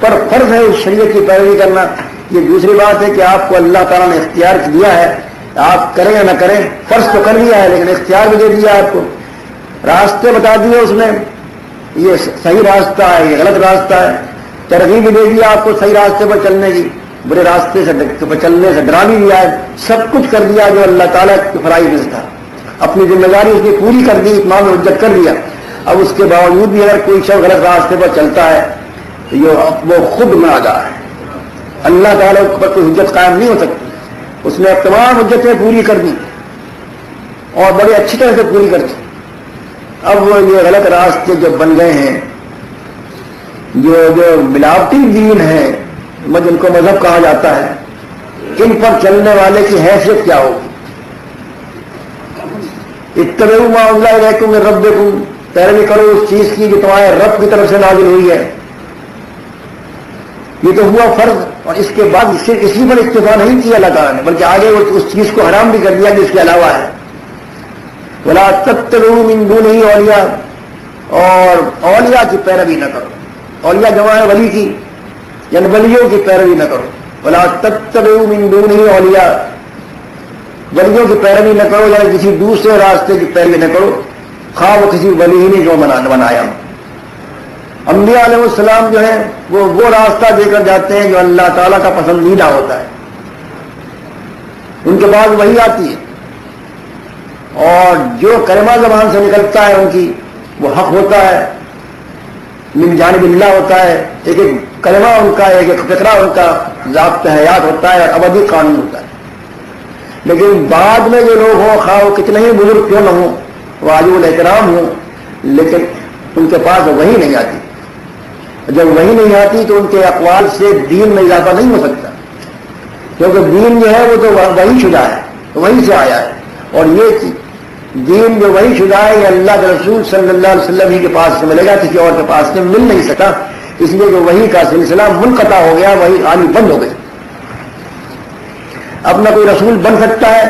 پر فرض ہے اس شریعت کی پیروی کرنا. یہ دوسری بات ہے کہ آپ کو اللہ تعالیٰ نے اختیار دیا ہے, آپ کریں یا نہ کریں, فرض تو کر لیا ہے لیکن اختیار بھی دے دیا آپ کو, راستے بتا دیے اس نے, یہ صحیح راستہ ہے, یہ غلط راستہ ہے, ترغیب بھی دے دیا آپ کو صحیح راستے پر چلنے کی, برے راستے سے چلنے سے ڈرا بھی دیا ہے, سب کچھ کر دیا جو اللہ تعالیٰ کی فرائض میں تھا. اپنی ذمہ داری اس کی پوری کر دی, اتمام حجت کر دیا. اب اس کے باوجود بھی اگر کوئی شخص غلط راستے پر چلتا ہے تو وہ خود گنہگار ہے, اللہ تعالیٰ پر کوئی حجت قائم نہیں ہو سکتی. اس نے اب تمام حجتیں پوری کر دی اور بڑی اچھی طرح سے پوری کر دی. اب وہ یہ غلط راستے جو بن گئے ہیں, جو ملاوٹی دین ہے, جن کو مذہب کہا جاتا ہے, ان پر چلنے والے کی حیثیت کیا ہوگی؟ اتبعوا ما انزل الیکم من ربکم, پیروی کرو اس چیز کی جو تمہارے رب کی طرف سے نازل ہوئی ہے. یہ تو ہوا فرض, اور اس کے بعد صرف اسی پر اکتفا نہیں کیا اللہ تعالیٰ نے, بلکہ آگے اس چیز کو حرام بھی کر دیا کہ اس کے علاوہ ہے. ولا تتبعوا من دونه اولیاء, اور اولیاء کی پیروی نہ کرو. اولیاء جمع ہے ولی کی, یعنی ولیوں کی پیروی نہ کرو. ولا تتبعوا من دونه اولیاء, ولیوں کی پیروی نہ کرو, یعنی کسی دوسرے راستے کی پیروی نہ کرو, خواہ وہ کسی ولی ہی نے جو بنایا. انبیاء علیہ السلام جو ہیں وہ راستہ دے کر جاتے ہیں جو اللہ تعالیٰ کا پسندیدہ ہوتا ہے. ان کے بعد وہی آتی ہے, اور جو کلمہ زبان سے نکلتا ہے ان کی وہ حق ہوتا ہے, من جانب اللہ ہوتا ہے. ایک ایک کلمہ ان کا, ایک ایک فقرہ ان کا ضابطہ حیات ہوتا ہے اور ابدی قانون ہوتا ہے. لیکن بعد میں جو لوگ ہوں, خواہ وہ کتنے ہی بزرگ کیوں نہ ہوں, واجب الاحترام ہوں, لیکن ان کے پاس وہی نہیں آتی. جب وہی نہیں آتی تو ان کے اقوال سے دین میں اضافہ نہیں ہو سکتا, کیونکہ دین جو ہے وہ تو وہی شدہ ہے, وہیں سے آیا ہے. اور یہ دین جو وہی شدہ ہے یہ اللہ کے رسول صلی اللہ علیہ وسلم ہی کے پاس سے ملے گا, کسی اور کے پاس سے مل نہیں سکا. اس لیے جو وہی کا سلسلہ منقطع ہو گیا, وہی آنی بند ہو گئی. اب نہ کوئی رسول بن سکتا ہے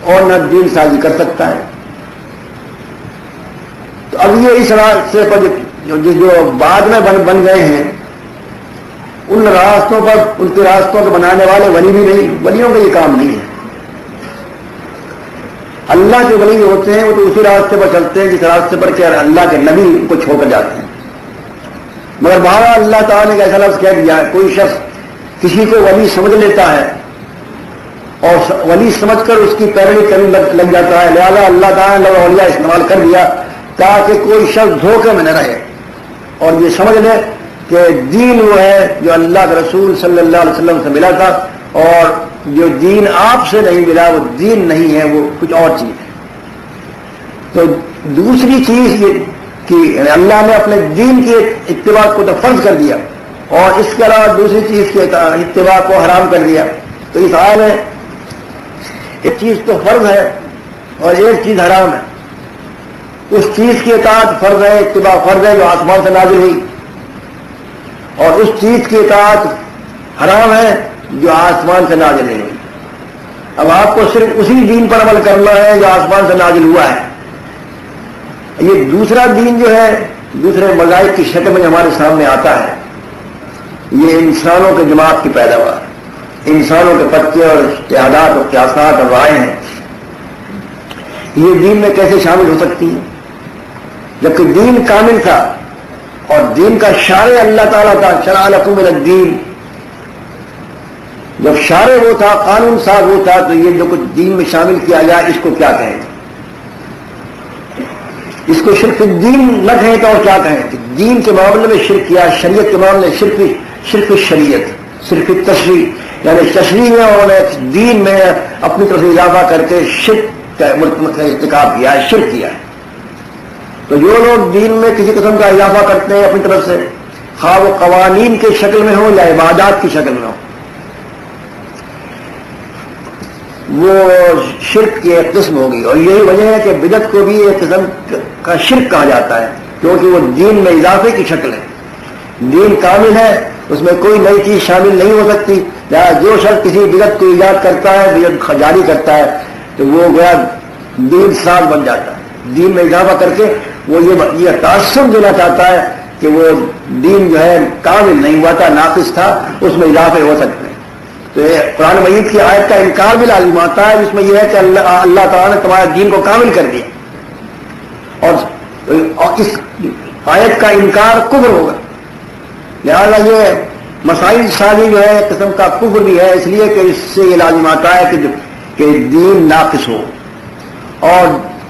اور نہ دین سازی کر سکتا ہے. تو اب یہ اس راستے پر جو بعد میں بن گئے ہیں, ان راستوں پر, ان کے راستوں کو بنانے والے ولی بھی نہیں, ولیوں کا یہ کام نہیں ہے. اللہ کے ولی ہوتے ہیں وہ تو اسی راستے پر چلتے ہیں جس راستے پر کہ اللہ کے نبی کو چھوڑ کر جاتے ہیں. مگر بہرحال اللہ تعالیٰ نے ایسا لفظ کہہ دیا ہے, کوئی شخص کسی کو ولی سمجھ لیتا ہے اور ولی سمجھ کر اس کی پیروی کرنے لگ جاتا ہے, لہذا اللہ تعالیٰ نے اولیاء استعمال کر دیا تاکہ کوئی شخص دھوکے میں نہ رہے اور یہ سمجھ لے کہ دین وہ ہے جو اللہ کے رسول صلی اللہ علیہ وسلم سے ملا تھا, اور جو دین آپ سے نہیں ملا وہ دین نہیں ہے, وہ کچھ اور چیز ہے. تو دوسری چیز یہ کہ اللہ نے اپنے دین کے اتباع کو تو فرض کر دیا اور اس کے علاوہ دوسری چیز کے اتباع کو حرام کر دیا. تو اس حال میں ایک چیز تو فرض ہے اور ایک چیز حرام ہے. اس چیز کی اطاعت فرض ہے, اتباع فرض ہے جو آسمان سے نازل ہوئی, اور اس چیز کی اطاعت حرام ہے جو آسمان سے نازل نہیں ہوئی. اب آپ کو صرف اسی دین پر عمل کرنا ہے جو آسمان سے نازل ہوا ہے. یہ دوسرا دین جو ہے دوسرے مذاہب کی شکل میں ہمارے سامنے آتا ہے, یہ انسانوں کے جماعت کی پیداوار, انسانوں کے پتے اور اجتہادات اور قیاسات اور رائے ہیں. یہ دین میں کیسے شامل ہو سکتی ہیں جبکہ دین کامل تھا اور دین کا شارع اللہ تعالیٰ تھا. شرع لکم من الدین, جب شارع وہ تھا, قانون ساز وہ تھا, تو یہ جو کچھ دین میں شامل کیا جائے اس کو کیا کہیں؟ اس کو شرک دین نہ کہیں تو اور کیا کہیں؟ دین کے معاملے میں شرک کیا, شریعت کے معاملے میں شرک شریعت, صرف تشریع, یعنی تشریع میں انہوں نے دین میں اپنی طرف اضافہ کر کے شرک کا ارتکاب کیا ہے, شرک کیا ہے. تو جو لوگ دین میں کسی قسم کا اضافہ کرتے ہیں اپنی طرف سے, خواہ وہ قوانین کی شکل میں ہو یا عبادات کی شکل میں ہو, وہ شرک کی ایک قسم ہوگی. اور یہی وجہ ہے کہ بدعت کو بھی ایک قسم کا شرک کہا جاتا ہے, کیونکہ وہ دین میں اضافے کی شکل ہے. دین کامل ہے, اس میں کوئی نئی چیز شامل نہیں ہو سکتی. جو شخص کسی بدعت کو ایجاد کرتا ہے, بدعت جاری کرتا ہے, تو وہ گویا دین ساز بن جاتا ہے. دین میں اضافہ کر کے وہ یہ تعصب دینا چاہتا ہے کہ وہ دین جو ہے کامل نہیں ہوا تھا، ناقص تھا، اس میں اضافے ہو سکتے ہیں۔ تو یہ قرآن مجید کی آیت کا انکار بھی لازم آتا ہے، جس میں یہ ہے کہ اللہ تعالیٰ نے تمہارے دین کو کامل کر دیا، اور اس آیت کا انکار کفر ہوگا۔ لہذا یہ مسائل سازی جو ہے ایک قسم کا کفر بھی ہے، اس لیے کہ اس سے یہ لازم آتا ہے کہ دین ناقص ہو۔ اور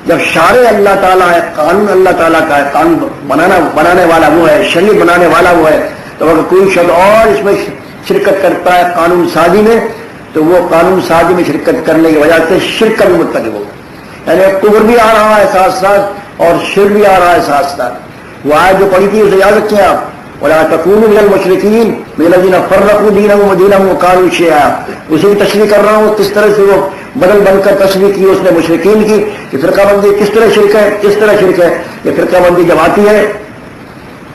جب شارع اللہ تعالیٰ ہے، قانون اللہ تعالیٰ کا ہے، قانون بنانے والا وہ ہے، شریعت بنانے والا وہ ہے، تو اگر کوئی شخص اور اس میں شرکت کرتا ہے قانون سازی میں، تو وہ قانون سازی میں شرکت کرنے کی وجہ سے شرک کا بھی مرتکب ہوگا، یعنی کفر بھی آ رہا ہے ساتھ ساتھ اور شرک بھی آ رہا ہے ساتھ ساتھ۔ وہ آیت جو پڑھی تھی اسے یاد رکھیں آپ، وَلَا تَكُونُوا مِنَ الْمُشْرِكِينَ الَّذِينَ فَرَّقُوا دِينَهُمْ وَدِينَهُمْ وَكَانُوا شِيَعًا۔ اسی کی تشریح کر رہا ہوں، کس طرح سے وہ بدل بن کر تشریح کی اس نے مشرکین کی کہ فرقہ بندی کس طرح شرک ہے، کس طرح شرک ہے۔ یہ فرقہ بندی جب آتی ہے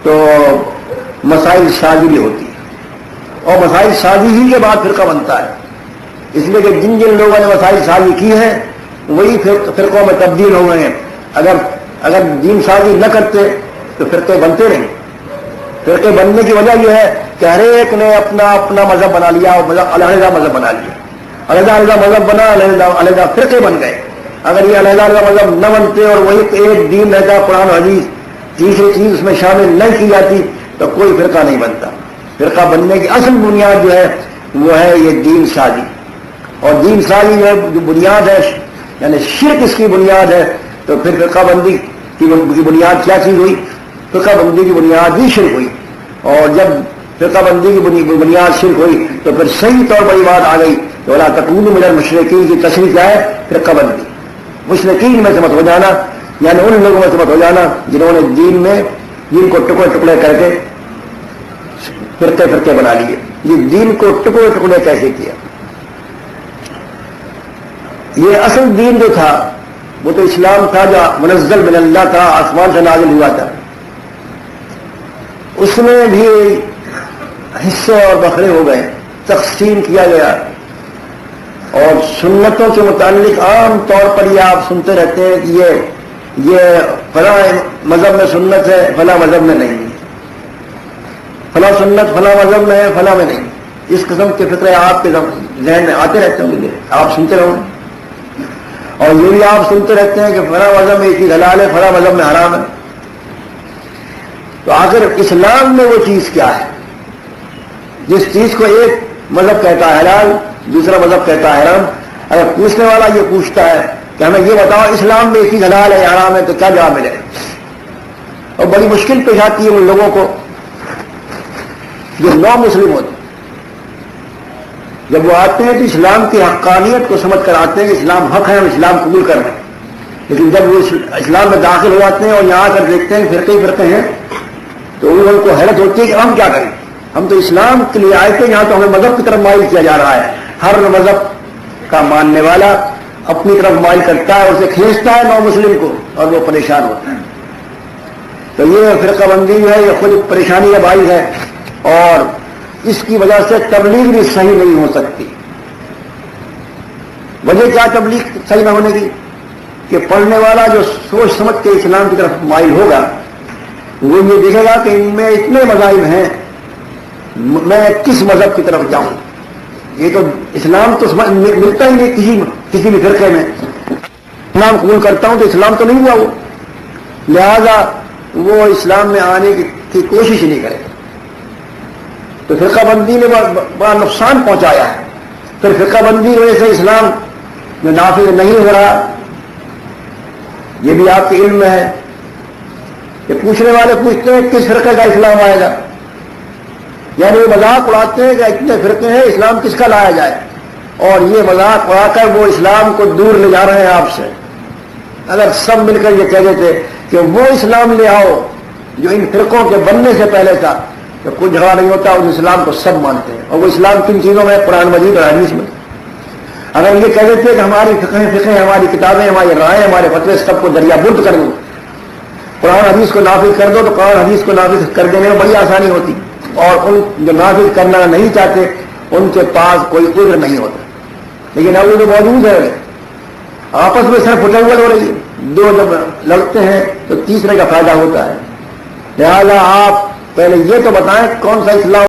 تو مسائل سازی بھی ہوتی ہے، اور مسائل سازی ہی کے بعد فرقہ بنتا ہے، اس لیے کہ جن جن لوگوں نے مسائل سازی کی ہے وہی فرقوں میں تبدیل ہو گئے ہیں۔ اگر دین سازی نہ کرتے تو فرقے بنتے نہیں۔ فرقے بننے کی وجہ یہ ہے کہ ہر ایک نے اپنا اپنا مذہب بنا لیا، اور علیحدہ مذہب بنا لیا، علیحدہ مذہب بنا، علیحدہ فرقے بن گئے۔ اگر یہ علیحدہ مذہب نہ بنتے اور وہی ایک دین رہتا، قرآن حدیث تیسری چیز اس میں شامل نہیں کی جاتی، تو کوئی فرقہ نہیں بنتا۔ فرقہ بننے کی اصل بنیاد جو ہے وہ ہے یہ دین سازی، اور دین سازی جو ہے جو بنیاد ہے، یعنی شرک اس کی بنیاد ہے، تو پھر فرقہ بندی کی بنیاد کیا چیز ہوئی؟ فرقہ بندی کی بنیاد ہی شرک ہوئی، اور جب فرقہ بندی کی بنیاد شرک ہوئی تو پھر صحیح طور پر یہ بات آ گئی کہ وَلَا تَكُونُوا مِنَ الْمُشْرِكِينَ کی تشریح کیا ہے؟ فرقہ بندی، مشرکین میں سے مت ہو جانا، یعنی ان لوگوں میں سے مت ہو جانا جنہوں نے دین کو ٹکڑے ٹکڑے کر کے فرقے فرقے بنا لیے۔ یہ دین کو ٹکڑے ٹکڑے کیسے کیا؟ یہ اصل دین جو تھا وہ تو اسلام تھا، جو منزل من اللہ تھا، آسمان سے نازل ہوا تھا، اس میں بھی حصے اور بکھرے ہو گئے، تقسیم کیا گیا، اور سنتوں کے متعلق عام طور پر یہ آپ سنتے رہتے ہیں کہ یہ فلاں مذہب میں سنت ہے، فلاں مذہب میں نہیں، فلاں سنت فلاں مذہب میں ہے، فلاں میں نہیں۔ اس قسم کے فطرے آپ کے ذہن میں آتے رہتے ہوں گے، آپ سنتے رہو گے، اور یہ بھی آپ سنتے رہتے ہیں کہ فلاں مذہب میں یہ چیز حلال ہے، فلاں مذہب میں حرام ہے۔ تو آخر اسلام میں وہ چیز کیا ہے جس چیز کو ایک مذہب کہتا ہے حلال، دوسرا مذہب کہتا ہے حرام؟ اگر پوچھنے والا یہ پوچھتا ہے کہ ہمیں یہ بتاؤ اسلام میں یہ چیز حلال ہے یا حرام ہے، تو کیا جواب ملے؟ اور بڑی مشکل پیش آتی ہے ان لوگوں کو جو نو مسلم ہوتے، جب وہ آتے ہیں تو اسلام کی حقانیت کو سمجھ کر آتے ہیں کہ اسلام حق ہے، ہم اسلام قبول کر رہے ہیں، لیکن جب وہ اسلام میں داخل ہو جاتے ہیں اور یہاں کر دیکھتے ہیں فرقے ہی فرقے ہیں، تو ان کو حیرت ہوتی ہے کہ ہم کیا کریں، ہم تو اسلام کے لیے آئے تھے، یہاں تو ہمیں مذہب کی طرف مائل کیا جا رہا ہے۔ ہر مذہب کا ماننے والا اپنی طرف مائل کرتا ہے، اسے کھینچتا ہے نو مسلم کو، اور وہ پریشان ہوتا ہے۔ تو یہ فرقہ بندی جو ہے یہ خود پریشانی کا باعث ہے، اور اس کی وجہ سے تبلیغ بھی صحیح نہیں ہو سکتی۔ وجہ کیا تبلیغ صحیح نہ ہونے کی؟ کہ پڑھنے والا جو سوچ سمجھ کے اسلام کی طرف مائل ہوگا وہ یہ دیکھے گا کہ ان میں اتنے مذاہب ہیں، میں کس مذہب کی طرف جاؤں؟ یہ تو اسلام تو ملتا ہی نہیں کسی بھی فرقے میں، اسلام قبول کرتا ہوں تو اسلام تو نہیں ہوا وہ، لہذا وہ اسلام میں آنے کی کوشش نہیں کرے۔ تو فرقہ بندی نے بڑا نقصان پہنچایا ہے۔ پھر فرقہ بندی کی وجہ سے اسلام جو نافذ نہیں ہو رہا، یہ بھی آپ کے علم میں ہے کہ پوچھنے والے پوچھتے ہیں کس فرقے کا اسلام آئے گا، یعنی وہ مذاق اڑاتے ہیں کہ اتنے فرقے ہیں، اسلام کس کا لایا جائے، اور یہ مذاق اڑا کر وہ اسلام کو دور لے جا رہے ہیں آپ سے۔ اگر سب مل کر یہ کہہ دیتے کہ وہ اسلام لے آؤ جو ان فرقوں کے بننے سے پہلے تھا، تو کوئی جھگڑا نہیں ہوتا، اس اسلام کو سب مانتے ہیں۔ اور وہ اسلام کن چیزوں میں؟ قرآن مجید اور حدیث میں۔ اگر یہ کہہ دیتے کہ ہماری فقہیں، ہماری کتابیں، ہماری رائے، ہمارے فتوے سب کو دریا برد کر دو، قرآن حدیث کو نافذ کر دو، تو قرآن حدیث کو نافذ کر دینے میں بڑی آسانی ہوتی، اور ان جو نافذ کرنا نہیں چاہتے ان کے پاس کوئی عذر نہیں ہوتا۔ لیکن اب وہ تو موجود ہے، آپس میں صرف اٹھل ہو رہی ہے، دو جب لڑتے ہیں تو تیسرے کا فائدہ ہوتا ہے۔ لہذا آپ پہلے یہ تو بتائیں کون سا اصلاح